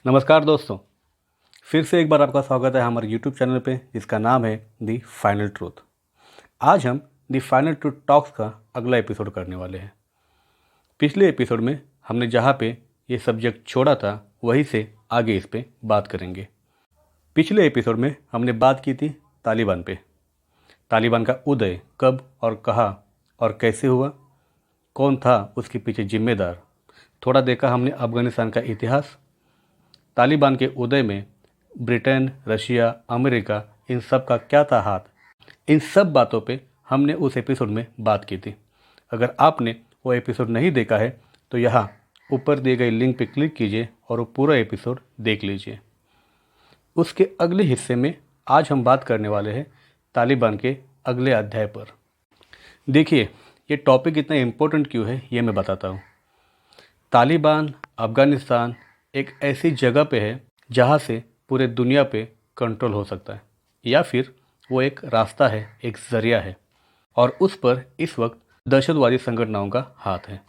नमस्कार दोस्तों, फिर से एक बार आपका स्वागत है हमारे यूट्यूब चैनल पे जिसका नाम है दी फाइनल ट्रूथ। आज हम दी फाइनल ट्रूथ टॉक्स का अगला एपिसोड करने वाले हैं। पिछले एपिसोड में हमने जहाँ पे ये सब्जेक्ट छोड़ा था वहीं से आगे इस पे बात करेंगे। पिछले एपिसोड में हमने बात की थी तालिबान पे। तालिबान का उदय कब और कहाँ और कैसे हुआ, कौन था उसके पीछे जिम्मेदार। थोड़ा देखा हमने अफ़गानिस्तान का इतिहास। तालिबान के उदय में ब्रिटेन, रशिया, अमेरिका, इन सब का क्या था हाथ। इन सब बातों पे हमने उस एपिसोड में बात की थी। अगर आपने वो एपिसोड नहीं देखा है तो यहाँ ऊपर दिए गए लिंक पे क्लिक कीजिए और वो पूरा एपिसोड देख लीजिए। उसके अगले हिस्से में आज हम बात करने वाले हैं तालिबान के अगले अध्याय पर। देखिए, ये टॉपिक इतना इम्पोर्टेंट क्यों है ये मैं बताता हूँ। तालिबान अफ़गानिस्तान एक ऐसी जगह पे है जहाँ से पूरे दुनिया पे कंट्रोल हो सकता है, या फिर वो एक रास्ता है, एक ज़रिया है, और उस पर इस वक्त दहशतवादी संगठनों का हाथ है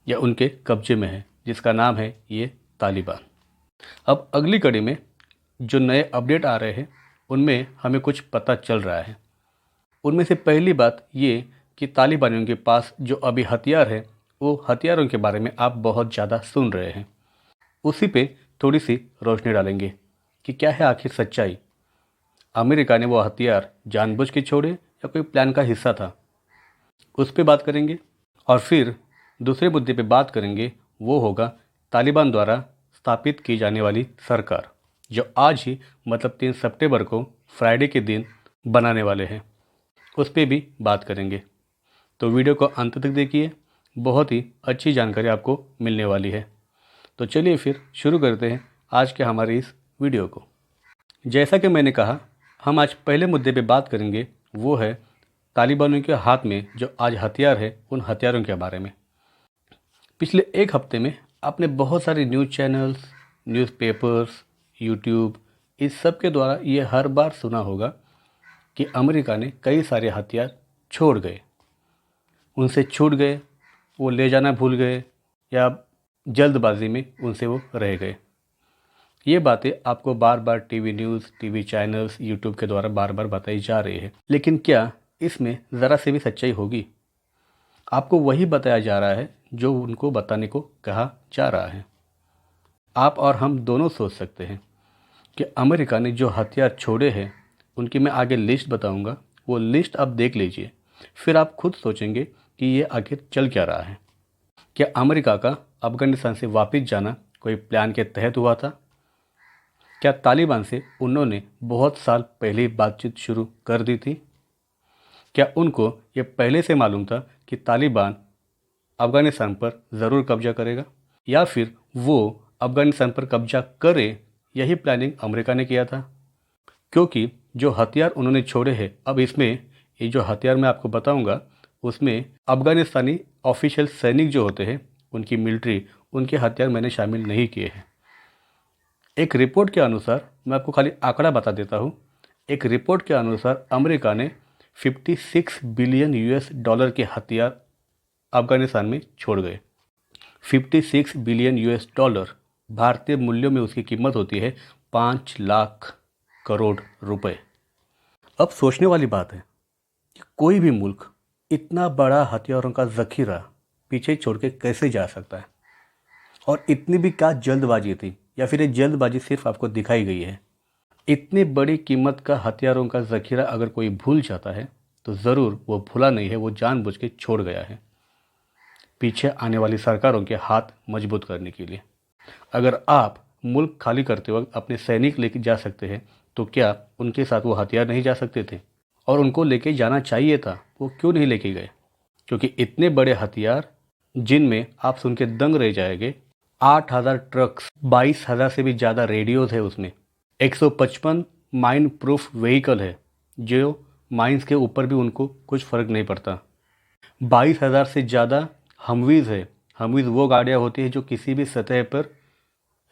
या उनके कब्जे में है, जिसका नाम है ये तालिबान। अब अगली कड़ी में जो नए अपडेट आ रहे हैं उनमें हमें कुछ पता चल रहा है। उनमें से पहली बात ये कि तालिबानियों के पास जो अभी हथियार है वो हथियारों के बारे में आप बहुत ज़्यादा सुन रहे हैं। उसी पे थोड़ी सी रोशनी डालेंगे कि क्या है आखिर सच्चाई। अमेरिका ने वो हथियार जानबूझ के छोड़े या कोई प्लान का हिस्सा था, उस पे बात करेंगे। और फिर दूसरे मुद्दे पे बात करेंगे, वो होगा तालिबान द्वारा स्थापित की जाने वाली सरकार, जो आज ही मतलब 3 सितंबर को फ्राइडे के दिन बनाने वाले हैं। उस पर भी बात करेंगे। तो वीडियो को अंत तक देखिए, बहुत ही अच्छी जानकारी आपको मिलने वाली है। तो चलिए फिर शुरू करते हैं आज के हमारे इस वीडियो को। जैसा कि मैंने कहा, हम आज पहले मुद्दे पे बात करेंगे, वो है तालिबानों के हाथ में जो आज हथियार है उन हथियारों के बारे में। पिछले एक हफ्ते में आपने बहुत सारे न्यूज़ चैनल्स, न्यूज़पेपर्स, यूट्यूब, इस सब के द्वारा ये हर बार सुना होगा कि अमेरिका ने कई सारे हथियार छोड़ गए, उनसे छूट गए, वो ले जाना भूल गए या जल्दबाजी में उनसे वो रह गए। ये बातें आपको बार बार TV news, TV channels, YouTube के द्वारा बार बार बताई जा रही है, लेकिन क्या इसमें ज़रा से भी सच्चाई होगी? आपको वही बताया जा रहा है जो उनको बताने को कहा जा रहा है। आप और हम दोनों सोच सकते हैं कि अमेरिका ने जो हथियार छोड़े हैं उनकी मैं आगे लिस्ट बताऊंगा, वो लिस्ट आप देख लीजिए, फिर आप खुद सोचेंगे कि ये आखिर चल क्या रहा है। क्या अमेरिका का अफ़गानिस्तान से वापस जाना कोई प्लान के तहत हुआ था? क्या तालिबान से उन्होंने बहुत साल पहले ही बातचीत शुरू कर दी थी? क्या उनको ये पहले से मालूम था कि तालिबान अफ़गानिस्तान पर ज़रूर कब्जा करेगा, या फिर वो अफ़गानिस्तान पर कब्जा करे, यही प्लानिंग अमेरिका ने किया था? क्योंकि जो हथियार उन्होंने छोड़े हैं, अब इसमें ये जो हथियार मैं आपको बताऊंगा उसमें अफ़गानिस्तानी ऑफिशियल सैनिक जो होते हैं उनकी मिलिट्री, उनके हथियार मैंने शामिल नहीं किए हैं। एक रिपोर्ट के अनुसार, मैं आपको खाली आंकड़ा बता देता हूँ, एक रिपोर्ट के अनुसार अमेरिका ने 56 बिलियन यूएस डॉलर के हथियार अफ़गानिस्तान में छोड़ गए। 56 बिलियन यूएस डॉलर, भारतीय मूल्यों में उसकी कीमत होती है 5 लाख करोड़ रुपए। अब सोचने वाली बात है कि कोई भी मुल्क इतना बड़ा हथियारों का ज़खीरा पीछे छोड़ के कैसे जा सकता है, और इतनी भी क्या जल्दबाजी थी, या फिर ये जल्दबाजी सिर्फ आपको दिखाई गई है? इतनी बड़ी कीमत का हथियारों का ज़खीरा अगर कोई भूल जाता है तो ज़रूर वो भूला नहीं है, वो जानबूझ के छोड़ गया है पीछे आने वाली सरकारों के हाथ मजबूत करने के लिए। अगर आप मुल्क खाली करते वक्त अपने सैनिक लेके जा सकते हैं तो क्या उनके साथ वो हथियार नहीं जा सकते थे? और उनको लेके जाना चाहिए था, वो क्यों नहीं लेके गए? क्योंकि इतने बड़े हथियार जिनमें आप सुन के दंग रह जाएंगे, 8,000 ट्रक्स, 22,000 से भी ज़्यादा रेडियोज़ है उसमें, 155 माइन प्रूफ व्हीकल है जो माइंस के ऊपर भी उनको कुछ फ़र्क नहीं पड़ता, 22,000 से ज़्यादा हमवीज़ है। हमवीज़ वो गाड़ियाँ होती है जो किसी भी सतह पर,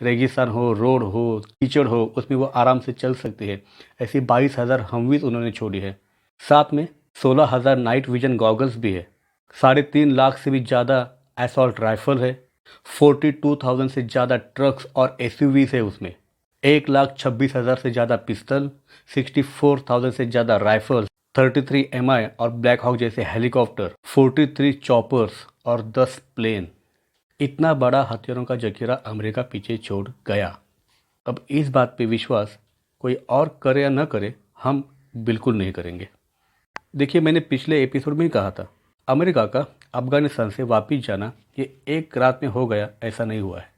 रेगिस्तान हो, रोड हो, कीचड़ हो, उसमें वो आराम से चल सकती है। ऐसी 22,000 हमवीज़ उन्होंने छोड़ी है। साथ में 16,000 नाइट विजन गॉगल्स भी है। 3.5 लाख से भी ज़्यादा असॉल्ट राइफल है। 42,000 से ज़्यादा ट्रक्स और एसयूवीज है उसमें। 1,26,000 से ज़्यादा पिस्तल, 64,000 से ज़्यादा राइफल्स, 33 एमआई और ब्लैक हॉक जैसे हेलीकॉप्टर, 43 चॉपर्स और 10 प्लेन। इतना बड़ा हथियारों का जखीरा अमेरिका पीछे छोड़ गया। अब इस बात पे विश्वास कोई और करे या न करे, हम बिल्कुल नहीं करेंगे। देखिए, मैंने पिछले एपिसोड में ही कहा था, अमेरिका का अफगानिस्तान से वापस जाना ये एक रात में हो गया, ऐसा नहीं हुआ है।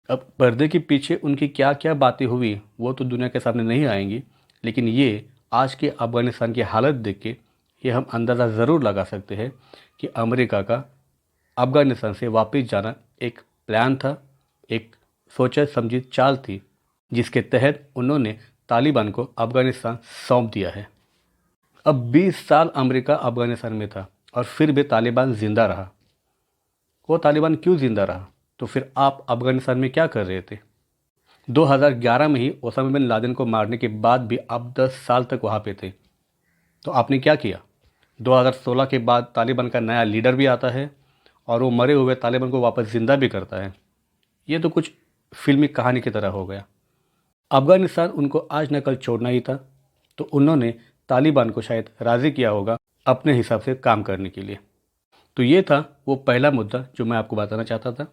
अब पर्दे के पीछे उनकी क्या क्या बातें हुई वो तो दुनिया के सामने नहीं आएंगी, लेकिन ये आज के अफगानिस्तान की हालत देख के ये हम अंदाज़ा ज़रूर लगा सकते हैं कि अमेरिका का अफगानिस्तान से वापस जाना एक प्लान था, एक सोचा समझी चाल थी, जिसके तहत उन्होंने तालिबान को अफगानिस्तान सौंप दिया है। अब 20 साल अमेरिका अफगानिस्तान में था और फिर भी तालिबान जिंदा रहा। वो तालिबान क्यों जिंदा रहा? तो फिर आप अफगानिस्तान में क्या कर रहे थे? 2011 में ही ओसामा बिन लादेन को मारने के बाद भी आप 10 साल तक वहाँ पे थे। तो आपने क्या किया? 2016 के बाद तालिबान का नया लीडर भी आता है और वो मरे हुए तालिबान को वापस ज़िंदा भी करता है। ये तो कुछ फिल्मी कहानी की तरह हो गया। अफगानिस्तान उनको आज न कल छोड़ना ही था, तो उन्होंने तालिबान को शायद राज़ी किया होगा अपने हिसाब से काम करने के लिए। तो ये था वो पहला मुद्दा जो मैं आपको बताना चाहता था।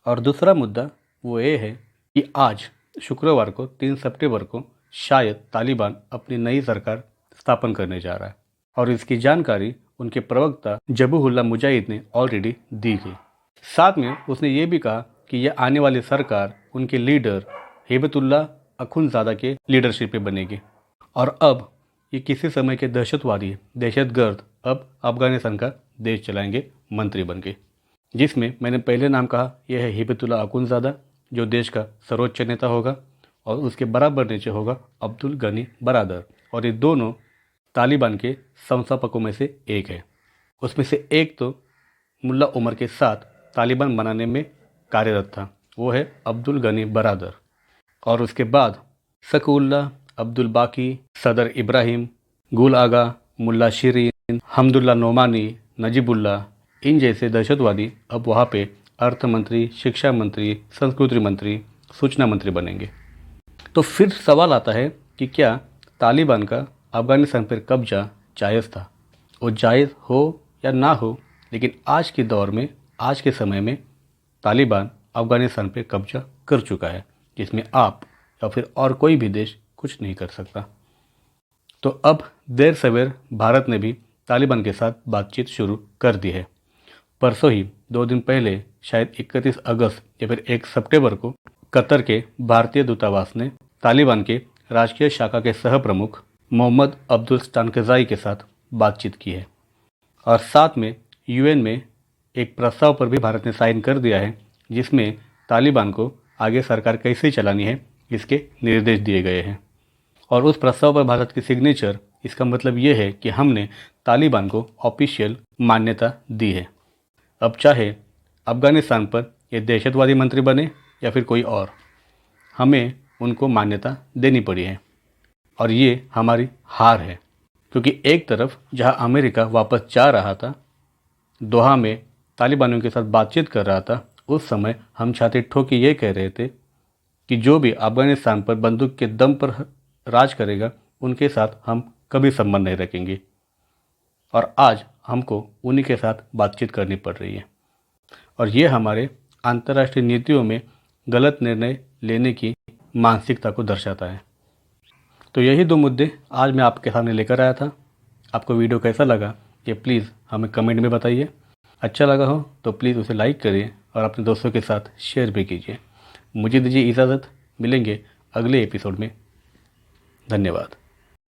और दूसरा मुद्दा वो ये है कि आज शुक्रवार को 3 सितंबर को शायद तालिबान अपनी नई सरकार स्थापन करने जा रहा है और इसकी जानकारी उनके प्रवक्ता जबीहुल्लाह मुजाहिद ने ऑलरेडी दी गई। साथ में उसने ये भी कहा कि यह आने वाली सरकार उनके लीडर हेबतुल्लाह अखुंज़ादा के लीडरशिप में बनेगी और अब ये किसी समय के दहशतवादी दहशतगर्द अब अफगानिस्तान का देश चलाएंगे मंत्री बन के, जिसमें मैंने पहले नाम कहा यह है हिबतुल्लाह अखुंज़ादा, जो देश का सर्वोच्च नेता होगा, और उसके बराबर नीचे होगा अब्दुल गनी बरादर, और ये दोनों तालिबान के संस्थापकों में से एक है। उसमें से एक तो मुल्ला उमर के साथ तालिबान बनाने में कार्यरत था, वो है अब्दुल गनी बरादर, और उसके बाद सकउल्लाह, अब्दुल बाकी, सदर इब्राहिम, गुल आगा, मुल्ला शिरीन, हमदुल्ला नोमानी, नजीबुल्लाह, इन जैसे दहशतवादी अब वहाँ पे अर्थ मंत्री, शिक्षा मंत्री, संस्कृति मंत्री, सूचना मंत्री बनेंगे। तो फिर सवाल आता है कि क्या तालिबान का अफगानिस्तान पर कब्जा जायज़ था? वो जायज़ हो या ना हो, लेकिन आज के दौर में, आज के समय में तालिबान अफगानिस्तान पर कब्जा कर चुका है, जिसमें आप या फिर और कोई भी देश कुछ नहीं कर सकता। तो अब देर सवेर भारत ने भी तालिबान के साथ बातचीत शुरू कर दी है। परसों ही 2 दिन पहले, शायद 31 अगस्त या फिर 1 सितंबर को, कतर के भारतीय दूतावास ने तालिबान के राजकीय शाखा के सह प्रमुख मोहम्मद अब्दुल स्टानकज़ाई के साथ बातचीत की है और साथ में यूएन में एक प्रस्ताव पर भी भारत ने साइन कर दिया है, जिसमें तालिबान को आगे सरकार कैसे चलानी है इसके निर्देश दिए गए हैं। और उस प्रस्ताव पर भारत की सिग्नेचर, इसका मतलब ये है कि हमने तालिबान को ऑफिशियल मान्यता दी है। अब चाहे अफगानिस्तान पर ये दहशतवादी मंत्री बने या फिर कोई और, हमें उनको मान्यता देनी पड़ी है और ये हमारी हार है, क्योंकि एक तरफ जहां अमेरिका वापस जा रहा था, दोहा में तालिबानियों के साथ बातचीत कर रहा था, उस समय हम छाती ठोक के ये कह रहे थे कि जो भी अफगानिस्तान पर बंदूक के दम पर राज करेगा उनके साथ हम कभी संबंध नहीं रखेंगे, और आज हमको उन्हीं के साथ बातचीत करनी पड़ रही है। और ये हमारे अंतर्राष्ट्रीय नीतियों में गलत निर्णय लेने की मानसिकता को दर्शाता है। तो यही 2 मुद्दे आज मैं आपके सामने लेकर आया था। आपको वीडियो कैसा लगा ये प्लीज़ हमें कमेंट में बताइए। अच्छा लगा हो तो प्लीज़ उसे लाइक करिए और अपने दोस्तों के साथ शेयर भी कीजिए। मुझे दीजिए इजाज़त, मिलेंगे अगले एपिसोड में। धन्यवाद।